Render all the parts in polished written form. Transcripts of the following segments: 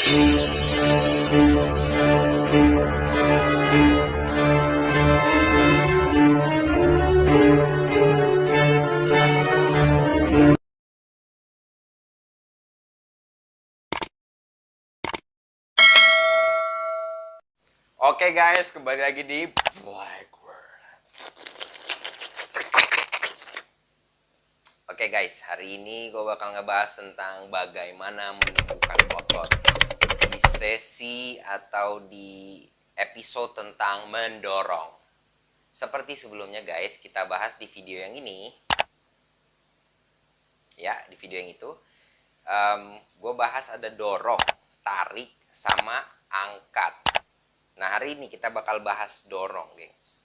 Oke guys, kembali lagi di Blackworld. Oke guys, hari ini gue bakal ngebahas tentang bagaimana menumbuhkan otot di sesi atau di episode tentang mendorong. Seperti sebelumnya guys, kita bahas di video yang ini. Ya, di video yang itu gue bahas ada dorong, tarik, sama angkat. Nah, hari ini kita bakal bahas dorong, gengs.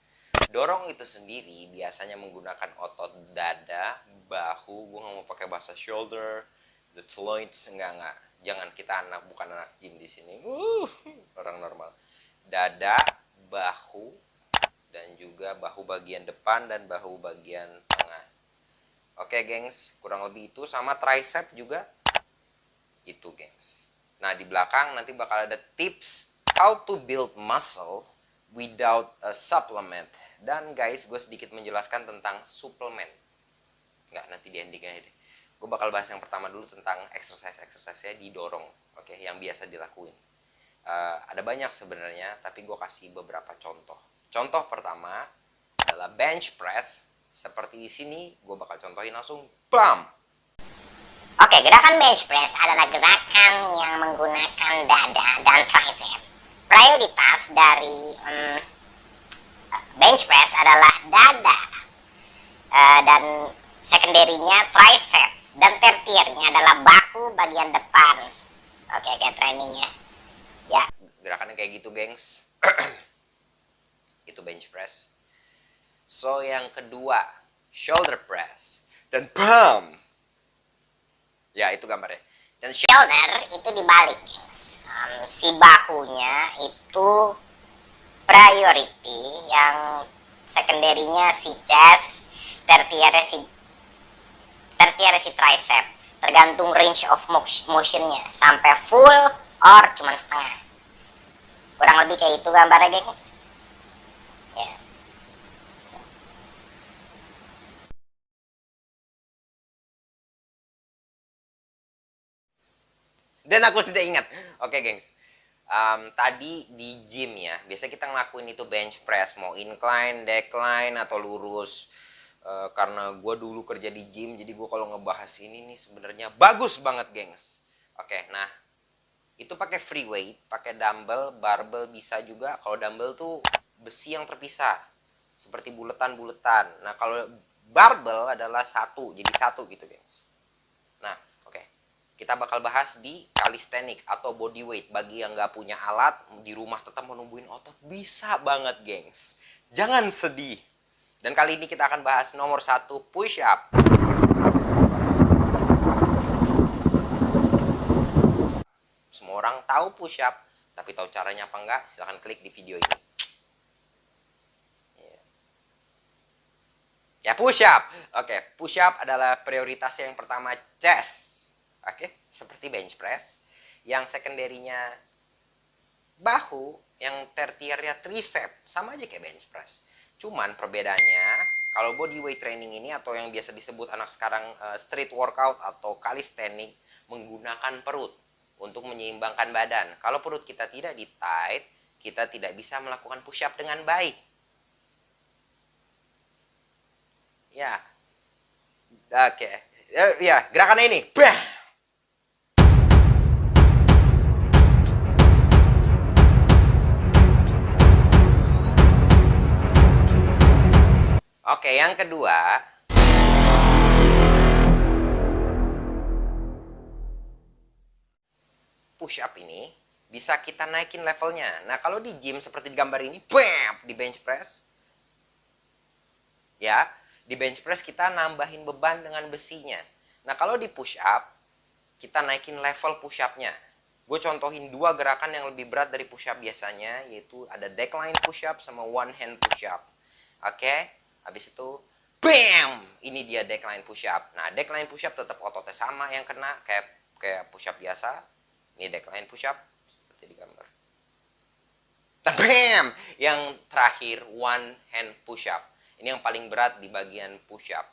Dorong itu sendiri biasanya menggunakan otot dada, bahu. Gue nggak mau pakai bahasa shoulder, the loins, enggak. Jangan, kita bukan anak gym di sini. Orang normal. Dada, bahu, dan juga bahu bagian depan dan bahu bagian tengah. Oke, gengs. Kurang lebih itu, sama tricep juga. Itu, gengs. Nah, di belakang nanti bakal ada tips how to build muscle without a supplement. Dan guys, gue sedikit menjelaskan tentang suplemen. Nggak, nanti di endingnya deh. Gue bakal bahas yang pertama dulu tentang exercise-nya didorong. Oke, yang biasa dilakuin. Ada banyak sebenarnya, tapi gue kasih beberapa contoh. Contoh pertama adalah bench press. Seperti di sini, gue bakal contohin langsung. Bam! Oke, gerakan bench press adalah gerakan yang menggunakan dada dan tricep. Prioritas dari bench press adalah dada, dan secondary-nya tricep, dan tertiernya adalah bahu bagian depan. Oke, kayak trainingnya. Ya. Gerakannya kayak gitu, gengs. Itu bench press. So, yang kedua, shoulder press. Dan bam! Ya, itu gambarnya. Dan shoulder itu dibalik, gengs. Si bahunya itu priority, yang secondary-nya si chest, tertiernya si tricep. Tergantung range of motion-nya, sampai full or cuman setengah. Kurang lebih kayak itu gambarnya, gengs. Ya. Dan aku sudah ingat. Oke, gengs. Tadi di gym ya, biasa kita ngelakuin itu bench press, mau incline, decline, atau lurus. Karena gue dulu kerja di gym, jadi gue kalau ngebahas ini nih sebenarnya bagus banget, gengs. Oke, nah itu pakai free weight, pakai dumbbell, barbell bisa juga. Kalau dumbbell tuh besi yang terpisah, seperti buletan-buletan. Nah, kalau barbell adalah satu, jadi satu gitu, gengs. Nah, oke. Kita bakal bahas di calisthenics atau body weight. Bagi yang nggak punya alat, di rumah tetap menumbuhin otot, bisa banget, gengs. Jangan sedih. Dan kali ini kita akan bahas nomor 1, push up. Semua orang tahu push up, tapi tahu caranya apa enggak? Silahkan klik di video ini. Ya, push up. Oke, push up adalah prioritasnya yang pertama chest. Oke, seperti bench press. Yang secondary-nya bahu, yang tertiernya tricep, sama aja kayak bench press. Cuman perbedaannya, kalau body weight training ini atau yang biasa disebut anak sekarang street workout atau calisthenics, menggunakan perut untuk menyeimbangkan badan. Kalau perut kita tidak di tight, kita tidak bisa melakukan push up dengan baik. Ya. Oke. Ya, gerakannya ini. Bah! Oke, yang kedua, push up ini bisa kita naikin levelnya. Nah, kalau di gym seperti di gambar ini, bam, di bench press. Ya, di bench press kita nambahin beban dengan besinya. Nah, kalau di push up, kita naikin level push up-nya. Gue contohin dua gerakan yang lebih berat dari push up biasanya, yaitu ada decline push up sama one hand push up. Oke, habis itu bam, ini dia decline push up. Nah, decline push up tetap ototnya sama yang kena kayak push up biasa. Ini decline push up seperti di gambar. Dan bam! Yang terakhir one hand push up. Ini yang paling berat di bagian push up.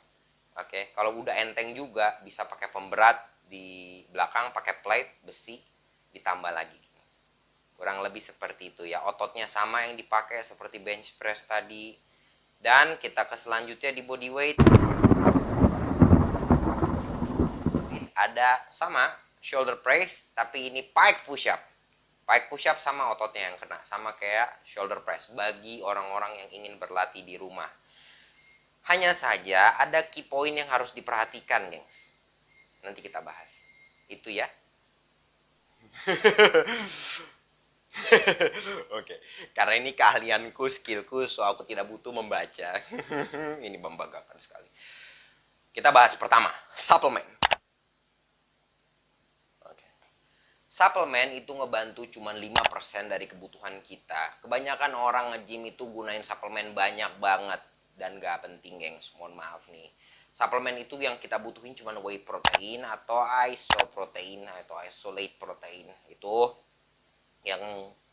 Oke, kalau udah enteng juga bisa pakai pemberat di belakang, pakai plate besi ditambah lagi. Kurang lebih seperti itu ya. Ototnya sama yang dipakai seperti bench press tadi. Dan kita ke selanjutnya di body weight. Ada sama shoulder press, tapi ini pike push up. Pike push up sama ototnya yang kena, sama kayak shoulder press bagi orang-orang yang ingin berlatih di rumah. Hanya saja ada key point yang harus diperhatikan, gengs. Nanti kita bahas. Itu ya. Oke, karena ini keahlianku, skillku, so aku tidak butuh membaca. Ini membanggakan sekali. Kita bahas pertama, suplemen. Suplemen itu ngebantu cuma 5% dari kebutuhan kita. Kebanyakan orang nge-gym itu gunain suplemen banyak banget. Dan gak penting, gengs. Mohon maaf nih. Suplemen itu yang kita butuhin cuma whey protein atau isoprotein atau isolate protein. Itu yang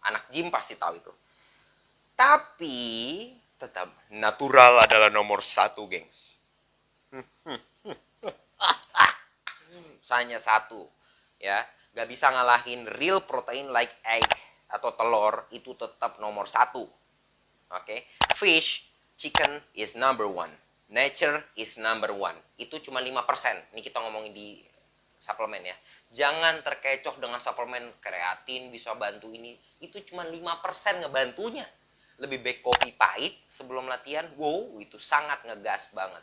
anak gym pasti tahu itu. Tapi tetap natural adalah nomor 1, gengs. Hanya 1 ya. Gak bisa ngalahin real protein like egg atau telur, itu tetap nomor 1. Oke, fish, chicken is number 1. Nature is number 1. Itu cuma 5%. Ini kita ngomongin di suplemen ya. Jangan terkecoh dengan suplemen kreatin bisa bantu ini. Itu cuma 5% ngebantunya. Lebih baik kopi pahit sebelum latihan. Wow, itu sangat ngegas banget.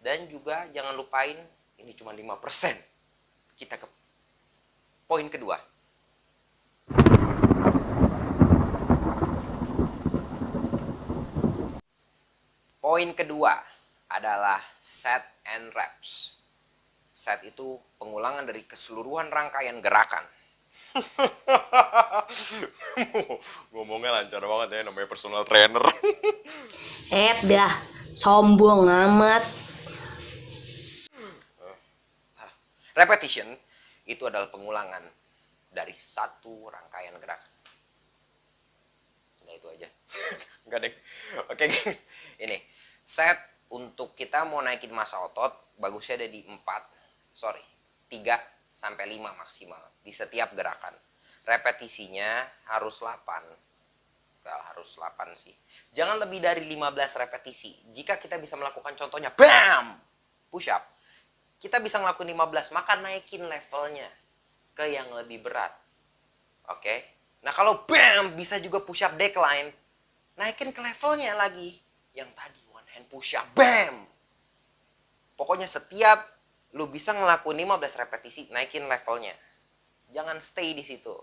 Dan juga jangan lupain ini cuma 5%. Kita ke poin kedua. Poin kedua adalah set and reps. Set itu pengulangan dari keseluruhan rangkaian gerakan. Ngomongnya lancar banget ya, namanya personal trainer. Dah, sombong amat. Repetition itu adalah pengulangan dari satu rangkaian gerakan. Nah itu aja. Enggak deh. Oke guys, ini set untuk kita mau naikin massa otot bagusnya ada di 3 sampai 5 maksimal di setiap gerakan. Repetisinya harus 8. Well, harus 8 sih. Jangan lebih dari 15 repetisi. Jika kita bisa melakukan contohnya bam push up, kita bisa ngelakuin 15, maka naikin levelnya ke yang lebih berat. Oke. Nah, kalau bam bisa juga push up decline, naikin ke levelnya lagi yang tadi one hand push up bam. Pokoknya setiap lu bisa ngelakuin 15 repetisi, naikin levelnya. Jangan stay di situ.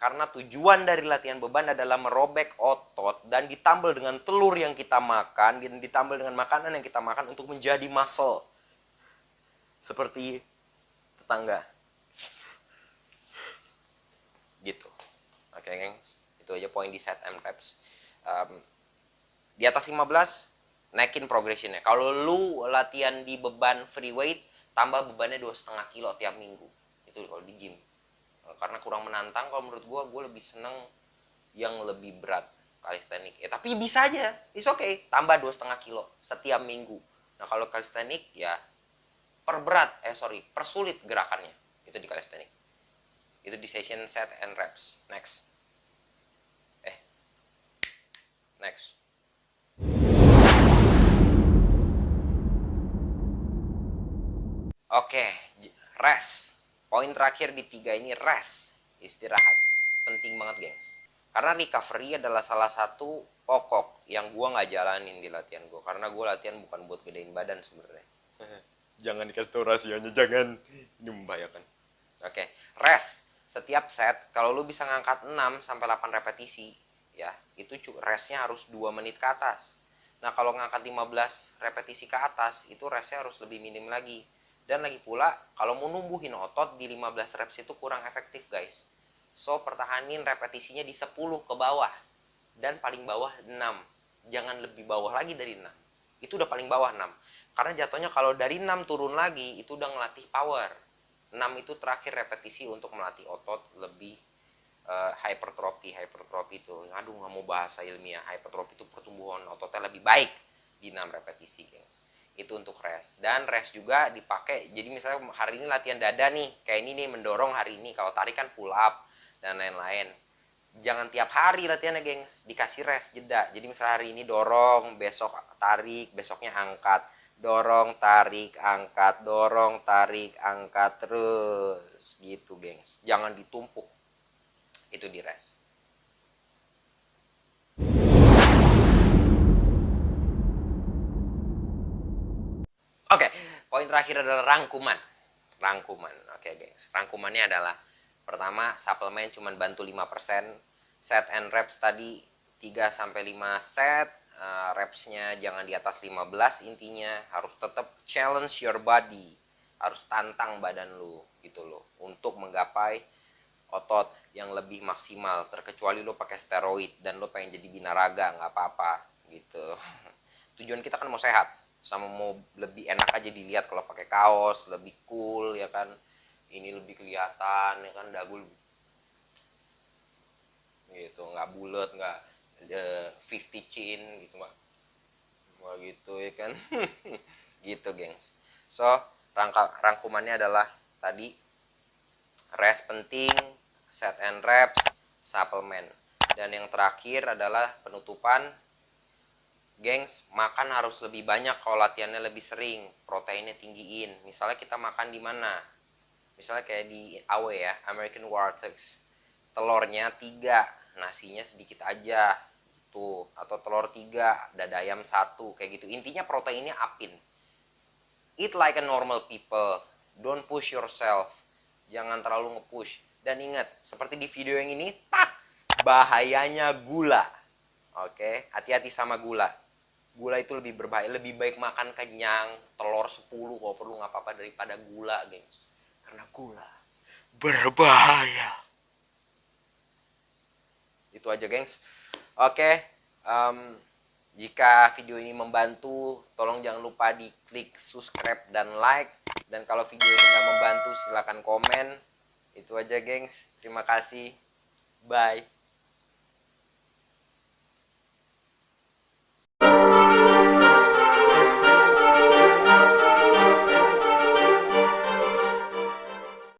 Karena tujuan dari latihan beban adalah merobek otot dan ditambal dengan telur yang kita makan, dan ditambal dengan makanan yang kita makan untuk menjadi muscle. Seperti tetangga. Gitu. Oke, gengs. Itu aja poin di set and reps. Di atas 15, naikin progressionnya. Kalau lu latihan di beban free weight, tambah bebannya 2,5 kilo tiap minggu. Itu kalau di gym. Karena kurang menantang, kalau menurut gue lebih seneng yang lebih berat kalistenik. Tapi bisa aja, it's okay. Tambah 2,5 kilo setiap minggu. Nah kalau kalistenik ya persulit gerakannya. Itu di kalistenik. Itu di session set and reps. Next. Oke, rest. Poin terakhir di 3 ini rest, istirahat. Penting banget, gengs. Karena recovery adalah salah satu pokok yang gua nggak jalanin di latihan gua. Karena gua latihan bukan buat gedein badan sebenarnya. Jangan dikasih tahu rahasianya, jangan. Ini membahayakan. Oke, rest. Setiap set, kalau lu bisa ngangkat 6 sampai 8 repetisi, ya, itu restnya harus 2 menit ke atas. Nah, kalau ngangkat 15 repetisi ke atas, itu restnya harus lebih minim lagi. Dan lagi pula, kalau mau numbuhin otot di 15 reps itu kurang efektif, guys. So, pertahanin repetisinya di 10 ke bawah. Dan paling bawah 6. Jangan lebih bawah lagi dari 6. Itu udah paling bawah 6. Karena jatuhnya kalau dari 6 turun lagi, itu udah ngelatih power. 6 itu terakhir repetisi untuk melatih otot lebih hypertrophy itu, aduh nggak mau bahasa ilmiah, hypertrophy itu pertumbuhan ototnya lebih baik di 6 repetisi, gengs. Itu untuk rest. Dan rest juga dipakai, jadi misalnya hari ini latihan dada nih, kayak ini nih, mendorong hari ini, kalau tarik kan pull up dan lain-lain. Jangan tiap hari latihannya, gengs, dikasih rest, jeda. Jadi misalnya hari ini dorong, besok tarik, besoknya angkat, dorong, tarik, angkat, dorong, tarik, angkat, terus gitu, gengs. Jangan ditumpuk, itu di rest. Oke, poin terakhir adalah rangkuman. Oke, gengs. Rangkumannya adalah pertama, suplemen cuma bantu 5%. Set and reps tadi 3-5 set. Repsnya jangan di atas 15, intinya harus tetap challenge your body. Harus tantang badan lu gitu loh untuk menggapai otot yang lebih maksimal, terkecuali lo pakai steroid dan lo pengen jadi binaraga, nggak apa-apa gitu. Tujuan kita kan mau sehat, sama mau lebih enak aja dilihat kalau pakai kaos, lebih cool ya kan, ini lebih kelihatan ya kan, dagu gitu, nggak bulat, nggak 50 chin gitu mah gitu ya kan. Gitu, gengs. So rangkumannya adalah tadi, rest penting, set and reps, suplemen, dan yang terakhir adalah penutupan, gengs. Makan harus lebih banyak kalau latihannya lebih sering, proteinnya tinggiin. Misalnya kita makan di mana, misalnya kayak di AW ya, American Wartex, telurnya 3, nasinya sedikit aja tuh, atau telur 3, dada ayam 1, kayak gitu. Intinya proteinnya upin. Eat like a normal people, don't push yourself, jangan terlalu nge-push. Dan ingat, seperti di video yang ini, bahayanya gula. Oke, hati-hati sama gula. Gula itu lebih berbahaya, lebih baik makan kenyang, telur 10 kalau perlu, nggak apa-apa, daripada gula, gengs. Karena gula berbahaya. Itu aja, gengs. Oke, jika video ini membantu, tolong jangan lupa di klik subscribe dan like. Dan kalau video ini nggak membantu, silakan komen. Itu aja, gengs. Terima kasih. Bye.